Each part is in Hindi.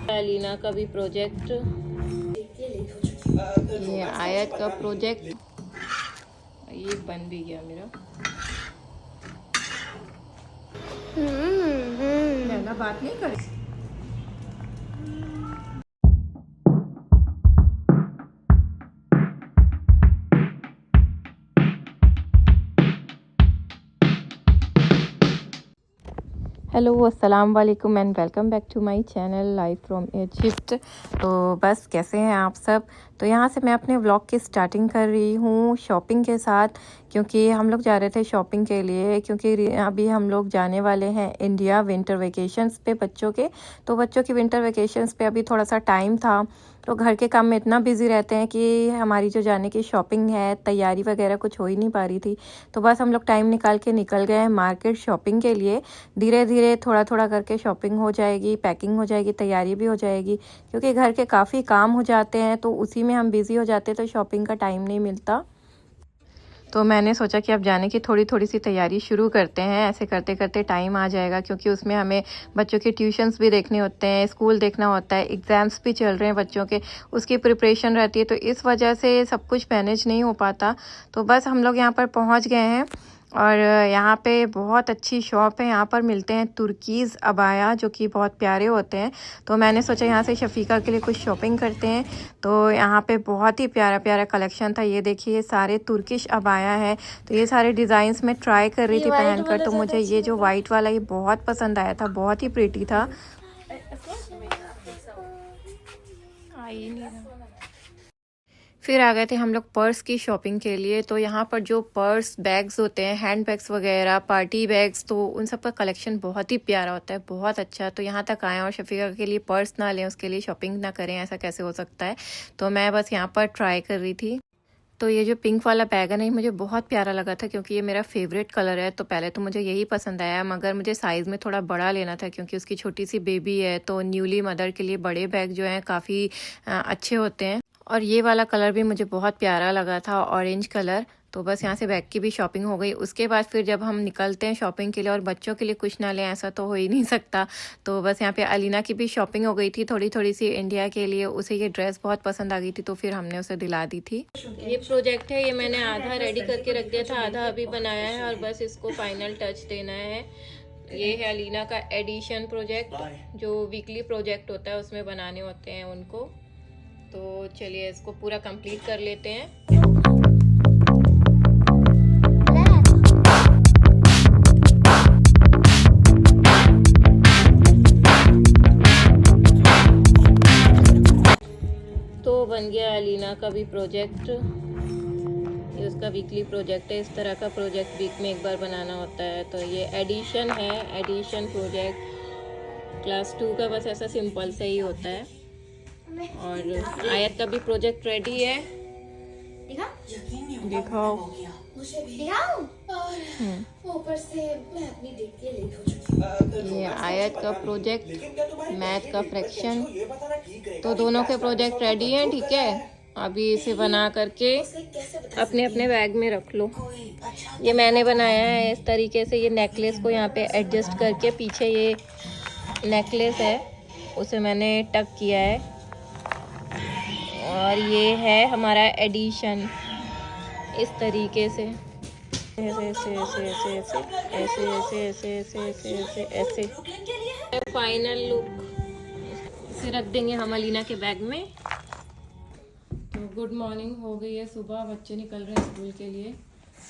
अलीना का भी प्रोजेक्ट, ये आयत का प्रोजेक्ट, ये बन भी गया मेरा। ज्यादा बात नहीं कर। हेलो अस्सलाम वालेकुम and welcome back to my channel live from Egypt. तो बस कैसे हैं आप सब। तो यहाँ से मैं अपने व्लॉग की स्टार्टिंग कर रही हूँ शॉपिंग के साथ, क्योंकि हम लोग जा रहे थे शॉपिंग के लिए, क्योंकि अभी हम लोग जाने वाले हैं इंडिया विंटर वेकेशंस पे बच्चों के। तो बच्चों की विंटर वेकेशंस पे अभी थोड़ा सा टाइम था, तो घर के काम में इतना बिजी रहते हैं कि हमारी जो जाने की शॉपिंग है, तैयारी वगैरह कुछ हो ही नहीं पा रही थी। तो बस हम लोग टाइम निकाल के निकल गए हैं मार्केट शॉपिंग के लिए। धीरे धीरे थोड़ा थोड़ा करके शॉपिंग हो जाएगी, पैकिंग हो जाएगी, तैयारी भी हो जाएगी, क्योंकि घर के काफ़ी काम हो जाते हैं तो उसी में हम बिज़ी हो जाते हैं, तो शॉपिंग का टाइम नहीं मिलता। तो मैंने सोचा कि अब जाने की थोड़ी थोड़ी सी तैयारी शुरू करते हैं, ऐसे करते करते टाइम आ जाएगा, क्योंकि उसमें हमें बच्चों के ट्यूशन्स भी देखने होते हैं, स्कूल देखना होता है, एग्ज़ाम्स भी चल रहे हैं बच्चों के, उसकी प्रिपरेशन रहती है, तो इस वजह से सब कुछ मैनेज नहीं हो पाता। तो बस हम लोग यहाँ पर पहुँच गए हैं और यहाँ पे बहुत अच्छी शॉप है। यहाँ पर मिलते हैं तुर्कीज़ अबाया, जो कि बहुत प्यारे होते हैं। तो मैंने सोचा यहाँ से शफीका के लिए कुछ शॉपिंग करते हैं। तो यहाँ पे बहुत ही प्यारा प्यारा कलेक्शन था। ये देखिए, ये सारे तुर्किश अबाया है। तो ये सारे डिज़ाइंस मैं ट्राई कर रही थी पहनकर, तो मुझे ये जो वाइट वाला ये बहुत पसंद आया था, बहुत ही प्रीटी था। फिर आ गए थे हम लोग पर्स की शॉपिंग के लिए। तो यहाँ पर जो पर्स बैग्स होते हैं, हैंड बैग्स वगैरह, पार्टी बैग्स, तो उन सब का कलेक्शन बहुत ही प्यारा होता है, बहुत अच्छा। तो यहाँ तक आए और शफीका के लिए पर्स ना लें, उसके लिए शॉपिंग ना करें, ऐसा कैसे हो सकता है। तो मैं बस यहाँ पर ट्राई कर रही थी। तो ये जो पिंक वाला बैग है ना, मुझे बहुत प्यारा लगा था, क्योंकि ये मेरा फेवरेट कलर है। तो पहले तो मुझे यही पसंद आया, मगर मुझे साइज़ में थोड़ा बड़ा लेना था, क्योंकि उसकी छोटी सी बेबी है। तो न्यूली मदर के लिए बड़े बैग जो हैं काफ़ी अच्छे होते हैं। और ये वाला कलर भी मुझे बहुत प्यारा लगा था, ऑरेंज कलर। तो बस यहाँ से बैग की भी शॉपिंग हो गई। उसके बाद फिर जब हम निकलते हैं शॉपिंग के लिए और बच्चों के लिए कुछ ना लें, ऐसा तो हो ही नहीं सकता। तो बस यहाँ पे अलीना की भी शॉपिंग हो गई थी थोड़ी थोड़ी सी इंडिया के लिए। उसे ये ड्रेस बहुत पसंद आ गई थी, तो फिर हमने उसे दिला दी थी। ये प्रोजेक्ट है, ये मैंने आधा रेडी करके रख दिया था, आधा अभी बनाया है और बस इसको फाइनल टच देना है। ये है अलीना का एडिशन प्रोजेक्ट, जो वीकली प्रोजेक्ट होता है उसमें बनाने होते हैं उनको। तो चलिए इसको पूरा कंप्लीट कर लेते हैं। तो बन गया अलीना का भी प्रोजेक्ट। ये उसका वीकली प्रोजेक्ट है। इस तरह का प्रोजेक्ट वीक में एक बार बनाना होता है। तो ये एडिशन है, एडिशन प्रोजेक्ट क्लास 2 का, बस ऐसा सिंपल से ही होता है। और आयत का भी प्रोजेक्ट रेडी है। दिखाओ। ऊपर से मैं अपनी देख के लेट हो चुकी। ये आयत का प्रोजेक्ट, मैथ का फ्रैक्शन, तो दोनों के प्रोजेक्ट रेडी हैं। ठीक है, अभी इसे बना करके अपने अपने बैग में रख लो। ये मैंने बनाया है इस तरीके से। ये नेकलेस को यहाँ पे एडजस्ट करके, पीछे ये नेकलेस है उसे मैंने टक किया है। और ये है हमारा एडिशन, इस तरीके से ऐसे ऐसे ऐसे ऐसे ऐसे ऐसे ऐसे ऐसे ऐसे ऐसे ऐसे ऐसे फाइनल लुक। इसे रख देंगे हम अलीना के बैग में। तो गुड मॉर्निंग हो गई है सुबह, बच्चे निकल रहे हैं स्कूल के लिए।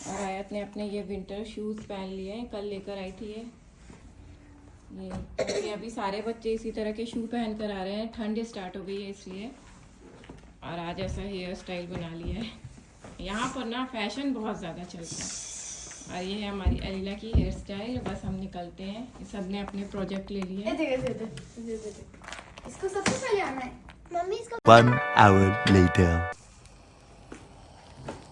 और आयत ने अपने ये विंटर शूज़ पहन लिए हैं, कल लेकर आई थी ये अभी सारे बच्चे इसी तरह के शू पहन कर आ रहे हैं, ठंड स्टार्ट हो गई है इसलिए। और आज ऐसा हेयर स्टाइल बना लिया है। यहाँ पर ना फैशन बहुत ज़्यादा चल रहा है। और ये है हमारी अलीना की हेयर स्टाइल। बस हम निकलते हैं, सब ने अपने प्रोजेक्ट ले लिए। इसको सबसे पहले आना है मम्मी, इसको। 1 hour later.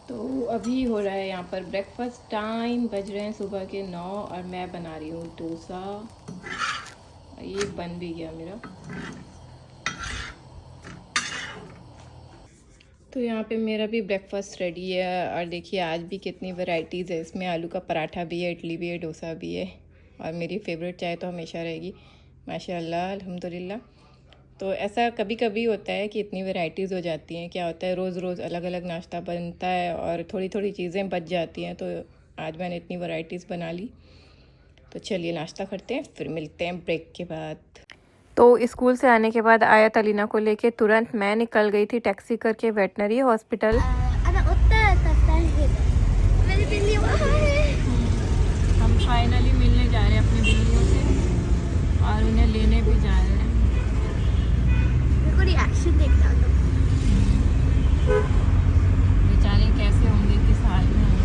तो अभी हो रहा है यहाँ पर ब्रेकफास्ट टाइम, बज रहे हैं सुबह के 9 और मैं बना रही हूँ डोसा। ये बन भी गया मेरा। तो यहाँ पे मेरा भी ब्रेकफास्ट रेडी है और देखिए आज भी कितनी वैरायटीज़ है इसमें। आलू का पराठा भी है, इडली भी है, डोसा भी है और मेरी फेवरेट चाय तो हमेशा रहेगी, माशाल्लाह अल्हम्दुलिल्लाह। तो ऐसा कभी कभी होता है कि इतनी वैरायटीज़ हो जाती हैं। क्या होता है रोज़ रोज़ अलग अलग नाश्ता बनता है और थोड़ी थोड़ी चीज़ें बच जाती हैं, तो आज मैंने इतनी वैरायटीज़ बना ली। तो चलिए नाश्ता करते हैं, फिर मिलते हैं ब्रेक के बाद। तो स्कूल से आने के बाद आयत अलीना को लेके तुरंत मैं निकल गई थी टैक्सी करके वेटनरी हॉस्पिटल। हम फाइनली मिलने जा रहे हैं अपनी बिल्लियों से और उन्हें लेने भी जा रहे हैं। मेरे को रिएक्शन देखना तो बेचारे कैसे होंगे, किस हाल में होंगे।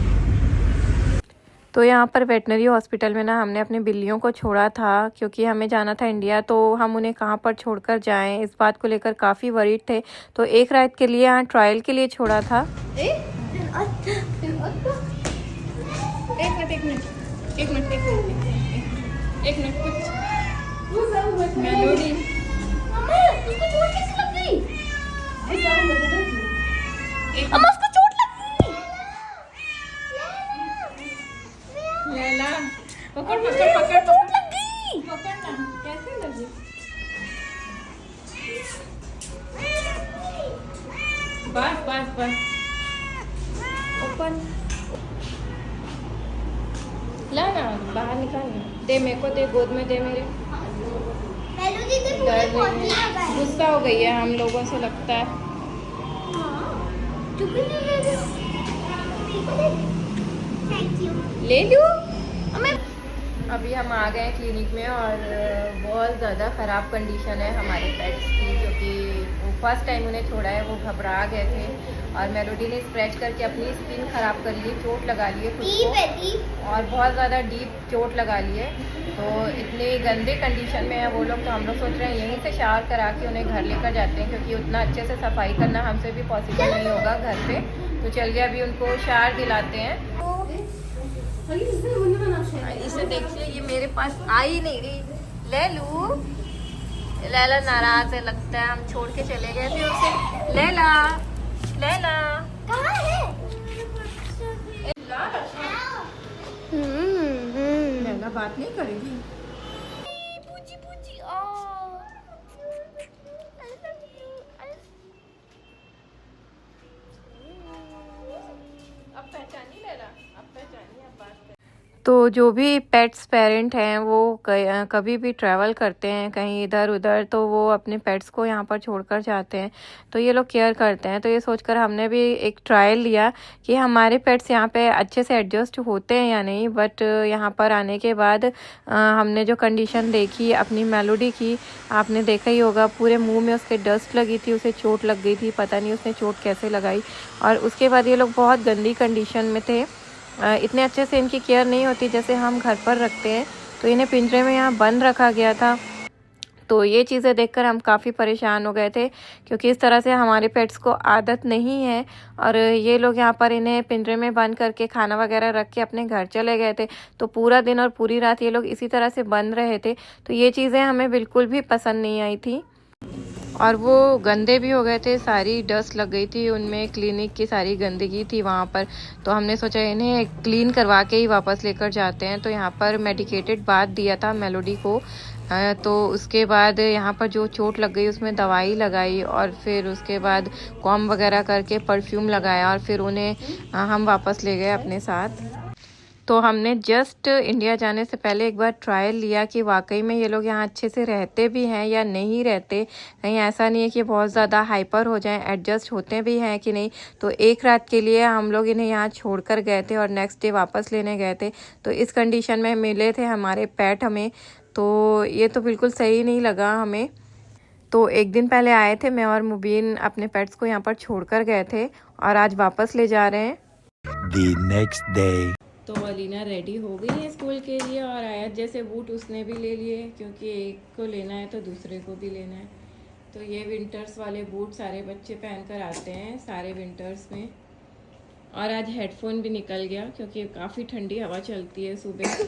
तो यहाँ पर वेटनरी हॉस्पिटल में ना हमने अपनी बिल्लियों को छोड़ा था क्योंकि हमें जाना था इंडिया, तो हम उन्हें कहाँ पर छोड़कर जाएं इस बात को लेकर काफ़ी वरीड थे। तो एक रात के लिए यहाँ ट्रायल के लिए छोड़ा था। एक मिनट कुछ मेलोडी लैला पकड़ पकड़ पकड़ चोट लगी, पकड़ना कैसे लगी। बस बस बस ओपन ला ना, बाहर निकाल ना, दे मेरे को, दे गोद में दे मेरे। दर्द नहीं है, गुस्सा हो गई है हम लोगों से लगता है। ले लूं। अभी हम आ गए क्लिनिक में और बहुत ज़्यादा ख़राब कंडीशन है हमारे पेट्स की, क्योंकि वो फर्स्ट टाइम उन्हें छोड़ा है, वो घबरा गए थे और मेलोडी ने स्क्रैच करके अपनी स्किन ख़राब कर ली, चोट लगा ली है खुद को और बहुत ज़्यादा डीप चोट लगा ली है। तो इतने गंदे कंडीशन में है वो लोग, तो हम लोग सोच रहे हैं यहीं से शावर करा के उन्हें घर लेकर जाते हैं, क्योंकि उतना अच्छे से सफाई करना हमसे भी पॉसिबल नहीं होगा घर पे। तो चलिए अभी उनको शावर दिलाते हैं। इसे देखिए ये मेरे पास आ ही नहीं रही। ले लूं, लैला नाराज है लगता है, हम छोड़ के चले गए थे उसे। लैला लैला कहाँ है? लैला बात नहीं करेगी। पूजी पूजी I love you. अब पहचानी लैला, अब पहचानी, अब बात। तो जो भी पेट्स पेरेंट हैं वो कभी भी ट्रैवल करते हैं कहीं इधर उधर, तो वो अपने पेट्स को यहाँ पर छोड़कर जाते हैं, तो ये लोग केयर करते हैं। तो ये सोचकर हमने भी एक ट्रायल लिया कि हमारे पेट्स यहाँ पे अच्छे से एडजस्ट होते हैं या नहीं। बट यहाँ पर आने के बाद हमने जो कंडीशन देखी अपनी मेलोडी की, आपने देखा ही होगा, पूरे मुंह में उसके डस्ट लगी थी, उसे चोट लग गई थी, पता नहीं उसने चोट कैसे लगाई। और उसके बाद ये लोग बहुत गंदी कंडीशन में थे, इतने अच्छे से इनकी केयर नहीं होती जैसे हम घर पर रखते हैं। तो इन्हें पिंजरे में यहाँ बंद रखा गया था। तो ये चीज़ें देखकर हम काफ़ी परेशान हो गए थे, क्योंकि इस तरह से हमारे पेट्स को आदत नहीं है। और ये लोग यहाँ पर इन्हें पिंजरे में बंद करके खाना वगैरह रख के अपने घर चले गए थे। तो पूरा दिन और पूरी रात ये लोग इसी तरह से बंद रहे थे। तो ये चीज़ें हमें बिल्कुल भी पसंद नहीं आई थी और वो गंदे भी हो गए थे, सारी डस्ट लग गई थी उनमें, क्लिनिक की सारी गंदगी थी वहाँ पर। तो हमने सोचा इन्हें क्लीन करवा के ही वापस लेकर जाते हैं। तो यहाँ पर मेडिकेटेड बाथ दिया था मेलोडी को। तो उसके बाद यहाँ पर जो चोट लग गई उसमें दवाई लगाई और फिर उसके बाद कॉम वगैरह करके परफ्यूम लगाया और फिर उन्हें हम वापस ले गए अपने साथ। तो हमने जस्ट इंडिया जाने से पहले एक बार ट्रायल लिया कि वाकई में ये लोग यहाँ अच्छे से रहते भी हैं या नहीं रहते, कहीं ऐसा नहीं है कि बहुत ज़्यादा हाइपर हो जाएं, एडजस्ट होते भी हैं कि नहीं। तो एक रात के लिए हम लोग इन्हें यहाँ छोड़कर गए थे और नेक्स्ट डे वापस लेने गए थे। तो इस कंडीशन में मिले थे हमारे पेट हमें, तो ये तो बिल्कुल सही नहीं लगा हमें। तो एक दिन पहले आए थे, मैं और मुबीन अपने पेट्स को यहाँ पर छोड़कर गए थे और आज वापस ले जा रहे हैं। The next day. तो अलीना रेडी हो गई है स्कूल के लिए और आयत जैसे बूट उसने भी ले लिए, क्योंकि एक को लेना है तो दूसरे को भी लेना है। तो ये विंटर्स वाले बूट सारे बच्चे पहनकर आते हैं सारे विंटर्स में। और आज हेडफोन भी निकल गया क्योंकि काफ़ी ठंडी हवा चलती है सुबह। तो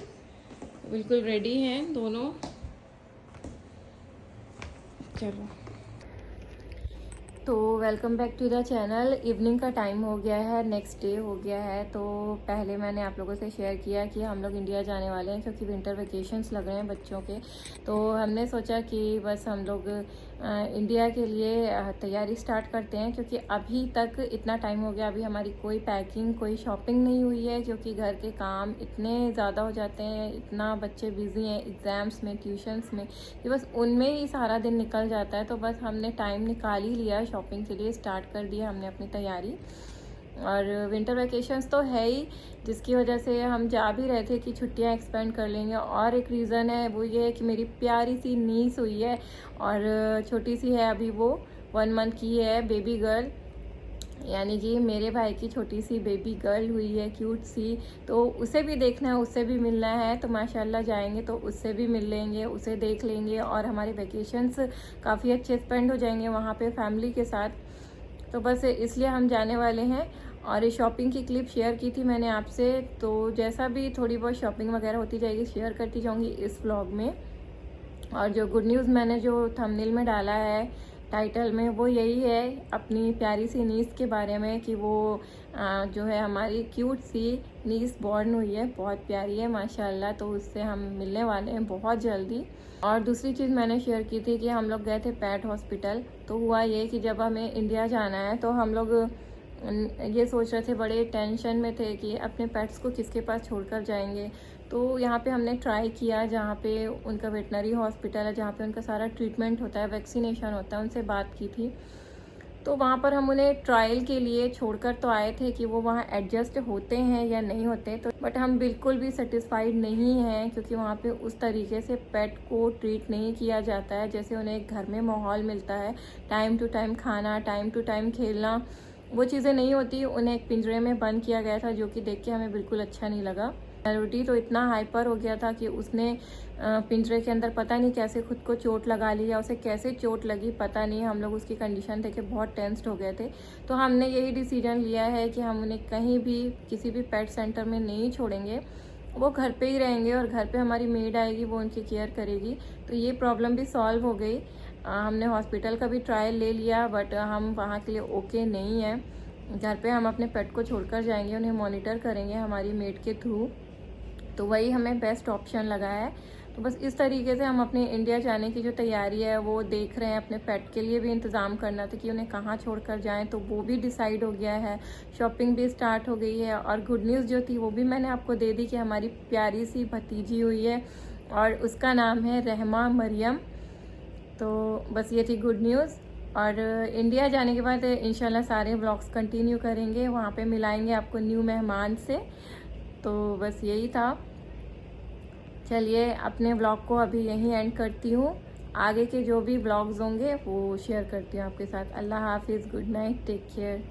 बिल्कुल रेडी हैं दोनों। चलो तो welcome back to the channel. Evening का टाइम हो गया है, नेक्स्ट डे हो गया है। तो पहले मैंने आप लोगों से शेयर किया कि हम लोग इंडिया जाने वाले हैं क्योंकि विंटर वेकेशंस लग रहे हैं बच्चों के। तो हमने सोचा कि बस हम लोग इंडिया के लिए तैयारी स्टार्ट करते हैं क्योंकि अभी तक इतना टाइम हो गया, अभी हमारी कोई पैकिंग कोई शॉपिंग नहीं हुई है क्योंकि घर के काम इतने ज़्यादा हो जाते हैं, इतना बच्चे बिज़ी हैं एग्ज़ाम्स में, ट्यूशन्स में, कि बस उनमें ही सारा दिन निकल जाता है। तो बस हमने टाइम निकाल ही लिया, शॉपिंग के लिए स्टार्ट कर दिया हमने अपनी तैयारी। और विंटर वैकेशंस तो है ही, जिसकी वजह से हम जा भी रहे थे कि छुट्टियां एक्सपेंड कर लेंगे। और एक रीज़न है वो ये है कि मेरी प्यारी सी नीस हुई है और छोटी सी है, अभी वो 1 मंथ की है, बेबी गर्ल, यानी कि मेरे भाई की छोटी सी बेबी गर्ल हुई है, क्यूट सी। तो उसे भी देखना है, उससे भी मिलना है। तो माशाल्लाह जाएंगे तो उससे भी मिल लेंगे, उसे देख लेंगे और हमारे वेकेशंस काफ़ी अच्छे स्पेंड हो जाएंगे वहाँ पे फैमिली के साथ। तो बस इसलिए हम जाने वाले हैं। और ये शॉपिंग की क्लिप शेयर की थी मैंने आपसे, तो जैसा भी थोड़ी बहुत शॉपिंग वगैरह होती जाएगी शेयर करती जाऊँगी इस व्लॉग में। और जो गुड न्यूज़ मैंने जो थंबनेल में डाला है टाइटल में, वो यही है अपनी प्यारी सी नीस के बारे में कि वो जो है हमारी क्यूट सी नीस बॉर्न हुई है, बहुत प्यारी है माशाल्लाह। तो उससे हम मिलने वाले हैं बहुत जल्दी। और दूसरी चीज़ मैंने शेयर की थी कि हम लोग गए थे पेट हॉस्पिटल। तो हुआ ये कि जब हमें इंडिया जाना है तो हम लोग ये सोच रहे थे, बड़े टेंशन में थे कि अपने पेट्स को किसके पास छोड़कर जाएंगे। तो यहाँ पे हमने ट्राई किया, जहाँ पे उनका वेटनरी हॉस्पिटल है, जहाँ पे उनका सारा ट्रीटमेंट होता है, वैक्सीनेशन होता है, उनसे बात की थी। तो वहाँ पर हम उन्हें ट्रायल के लिए छोड़कर तो आए थे कि वो वहाँ एडजस्ट होते हैं या नहीं होते। तो बट हम बिल्कुल भी सेटिस्फाइड नहीं हैं क्योंकि वहाँ पे उस तरीके से पेट को ट्रीट नहीं किया जाता है जैसे उन्हें एक घर में माहौल मिलता है, टाइम टू टाइम खाना, टाइम टू टाइम खेलना, वो चीज़ें नहीं होती। उन्हें एक पिंजरे में बंद किया गया था जो कि देख के हमें बिल्कुल अच्छा नहीं लगा। मेलोडी तो इतना हाइपर हो गया था कि उसने पिंजरे के अंदर पता नहीं कैसे खुद को चोट लगा ली, या उसे कैसे चोट लगी पता नहीं। हम लोग उसकी कंडीशन देख के बहुत टेंस्ड हो गए थे। तो हमने यही डिसीजन लिया है कि हम उन्हें कहीं भी किसी भी पेट सेंटर में नहीं छोड़ेंगे, वो घर पे ही रहेंगे और घर पे हमारी मेड आएगी, वो उनकी केयर करेगी। तो ये प्रॉब्लम भी सॉल्व हो गई। हमने हॉस्पिटल का भी ट्रायल ले लिया बट हम वहाँ के लिए ओके नहीं है। घर पे हम अपने पेट को छोड़कर जाएंगे, उन्हें मॉनिटर करेंगे हमारी मेड के थ्रू। तो वही हमें बेस्ट ऑप्शन लगा है। तो बस इस तरीके से हम अपने इंडिया जाने की जो तैयारी है वो देख रहे हैं। अपने पेट के लिए भी इंतज़ाम करना था कि उन्हें कहाँ छोड़कर जाएं, तो वो भी डिसाइड हो गया है। शॉपिंग भी स्टार्ट हो गई है। और गुड न्यूज़ जो थी वो भी मैंने आपको दे दी कि हमारी प्यारी सी भतीजी हुई है और उसका नाम है रहमा मरियम। तो बस ये थी गुड न्यूज़। और इंडिया जाने के बाद इंशाल्लाह सारे व्लॉग्स कंटिन्यू करेंगे, वहाँ पे मिलाएंगे आपको न्यू मेहमान से। तो बस यही था। चलिए अपने व्लॉग को अभी यहीं एंड करती हूँ। आगे के जो भी व्लॉग्स होंगे वो शेयर करती हूँ आपके साथ। अल्लाह हाफिज़, गुड नाइट, टेक केयर।